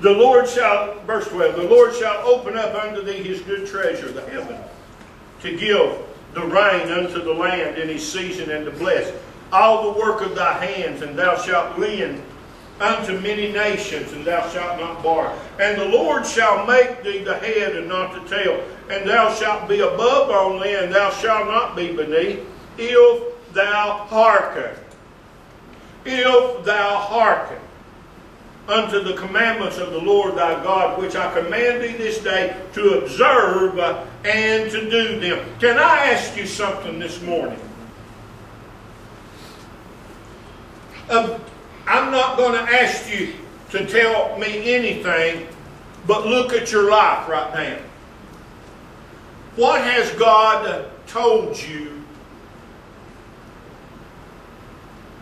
The Lord shall, verse 12, the Lord shall open up unto thee his good treasure, the heaven, to give the rain unto the land in his season, and to bless all the work of thy hands, and thou shalt lend unto many nations, and thou shalt not borrow. And the Lord shall make thee the head and not the tail, and thou shalt be above only, and thou shalt not be beneath, if thou hearken. If thou hearken unto the commandments of the Lord thy God, which I command thee this day to observe and to do them. Can I ask you something this morning? I'm not going to ask you to tell me anything, but look at your life right now. What has God told you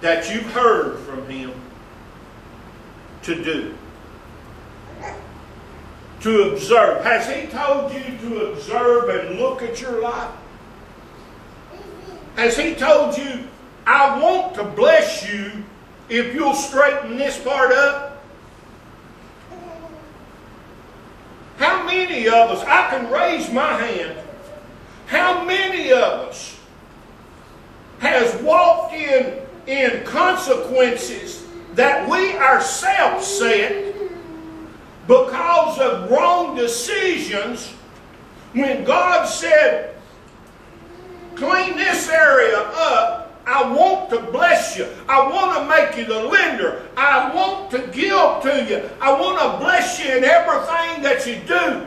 that you've heard from Him to do? To observe. Has He told you to observe and look at your life? Has He told you, I want to bless you if you'll straighten this part up? How many of us, I can raise my hand, how many of us has walked in consequences that we ourselves set because of wrong decisions, when God said, clean this area up, I want to bless you. I want to make you the lender. I want to give to you. I want to bless you in everything that you do.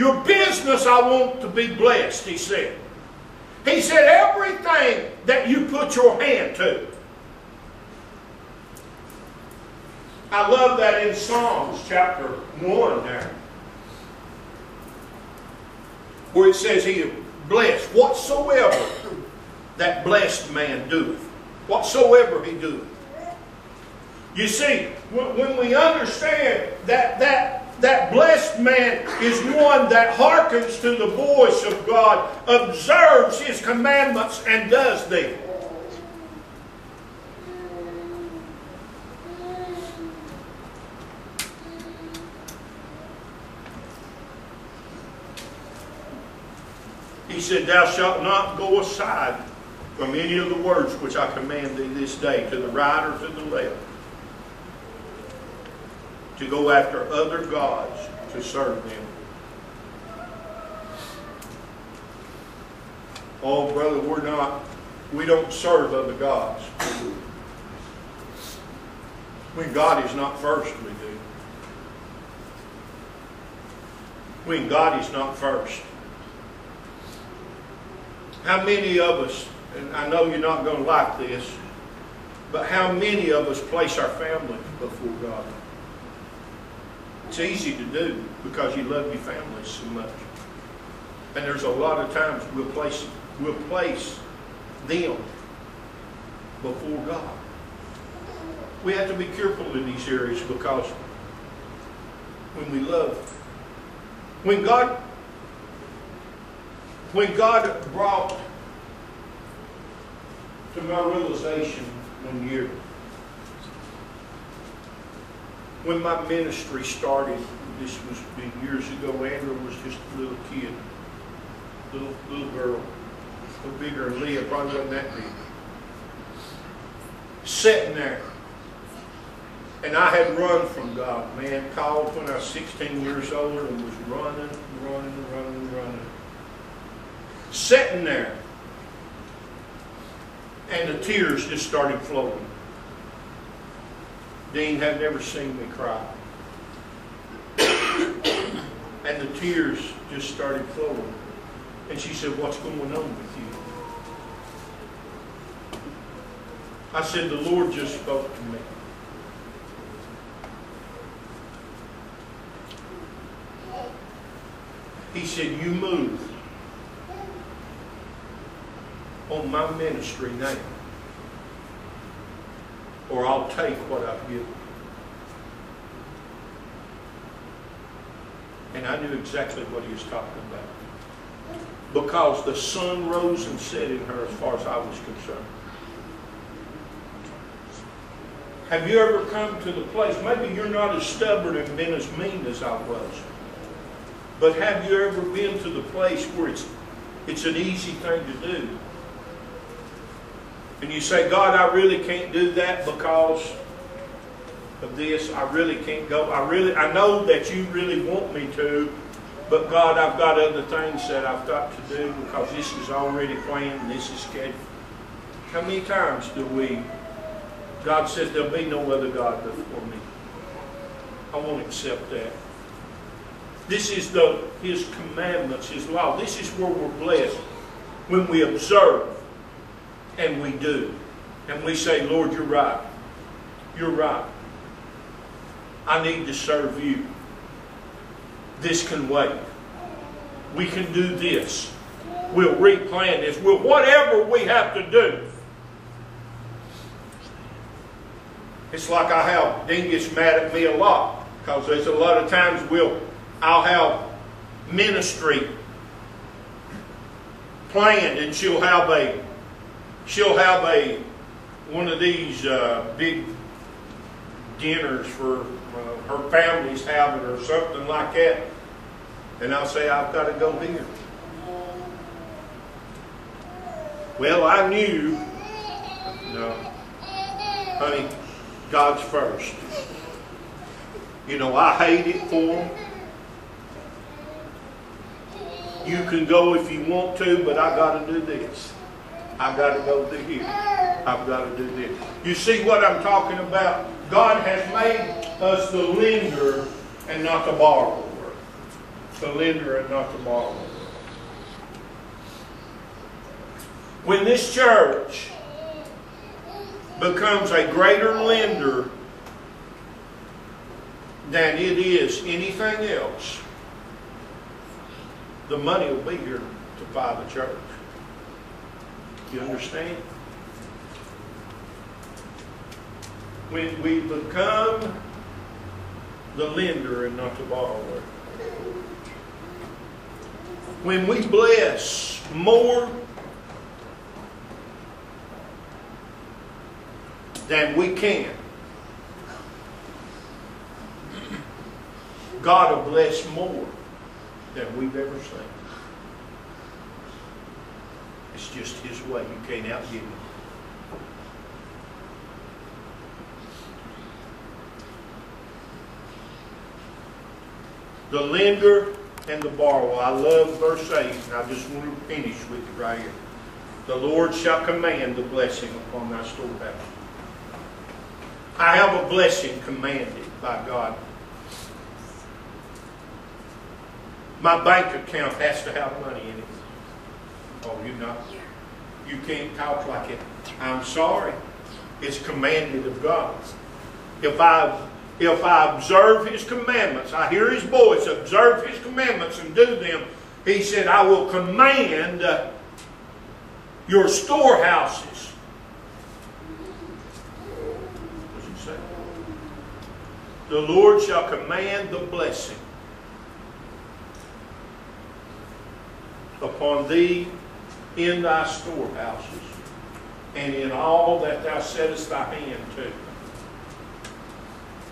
Your business, I want to be blessed, He said. He said everything that you put your hand to. I love that in Psalms chapter 1 there, where it says He blessed whatsoever that blessed man doeth. Whatsoever he doeth. You see, when we understand that blessed man is one that hearkens to the voice of God, observes His commandments, and does them. He said, thou shalt not go aside from any of the words which I command thee this day, to the right or to the left, to go after other gods to serve them. Oh, brother, we don't serve other gods. When God is not first, we do. When God is not first. How many of us, and I know you're not going to like this, but how many of us place our families before God? It's easy to do because you love your family so much. And there's a lot of times we'll place them before God. We have to be careful in these areas, because when we love, when God brought to my realization one year, when my ministry started, this was years ago, Andrew was just a little kid, little girl, no bigger than Leah, probably wasn't that big, sitting there. And I had run from God, man, called when I was 16 years old and was running. Sitting there, and the tears just started flowing. Dean had never seen me cry. And the tears just started flowing. And she said, what's going on with you? I said, the Lord just spoke to me. He said, you move on my ministry now, or I'll take what I've given. And I knew exactly what he was talking about, because the sun rose and set in her as far as I was concerned. Have you ever come to the place, maybe you're not as stubborn and been as mean as I was, but have you ever been to the place where it's an easy thing to do? And you say, God, I really can't do that because of this. I really can't go. I know that you really want me to, but God, I've got other things that I've got to do because this is already planned and this is scheduled. How many times do God says there'll be no other God before me. I won't accept that. This is His commandments, His law. This is where we're blessed. When we observe and we do. And we say, Lord, you're right. You're right. I need to serve you. This can wait. We can do this. We'll replan this. We'll whatever we have to do. It's like Dean gets mad at me a lot because there's a lot of times I'll have ministry planned and she'll have one of these big dinners for her family's having or something like that, and I'll say I've got to go here. Well, I knew, no, honey, God's first. You know, I hate it for them. You can go if you want to, but I got to do this. I've got to go to here. I've got to do this. You see what I'm talking about? God has made us the lender and not the borrower. The lender and not the borrower. When this church becomes a greater lender than it is anything else, the money will be here to buy the church. You understand? When we become the lender and not the borrower. When we bless more than we can, God will bless more than we've ever seen. It's just His way. You can't outgive Him. The lender and the borrower. I love verse 8, and I just want to finish with it right here. The Lord shall command the blessing upon thy storehouse. I have a blessing commanded by God. My bank account has to have money in it. Oh, you can't talk like it. I'm sorry. It's commanded of God. If I observe His commandments, I hear His voice, observe His commandments and do them, He said, I will command your storehouses. What does it say? The Lord shall command the blessing upon thee in thy storehouses and in all that thou settest thy hand to.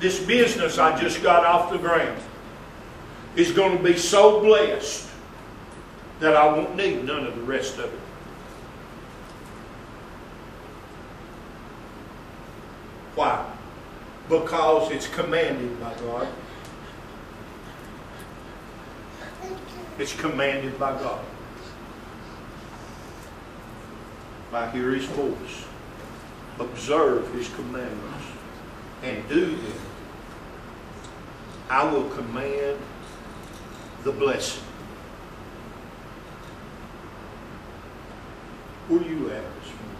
This business I just got off the ground is going to be so blessed that I won't need none of the rest of it. Why? Because it's commanded by God. It's commanded by God. I hear His voice, observe His commandments, and do them. I will command the blessing. Where are you at this morning?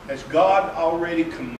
Has God already commanded?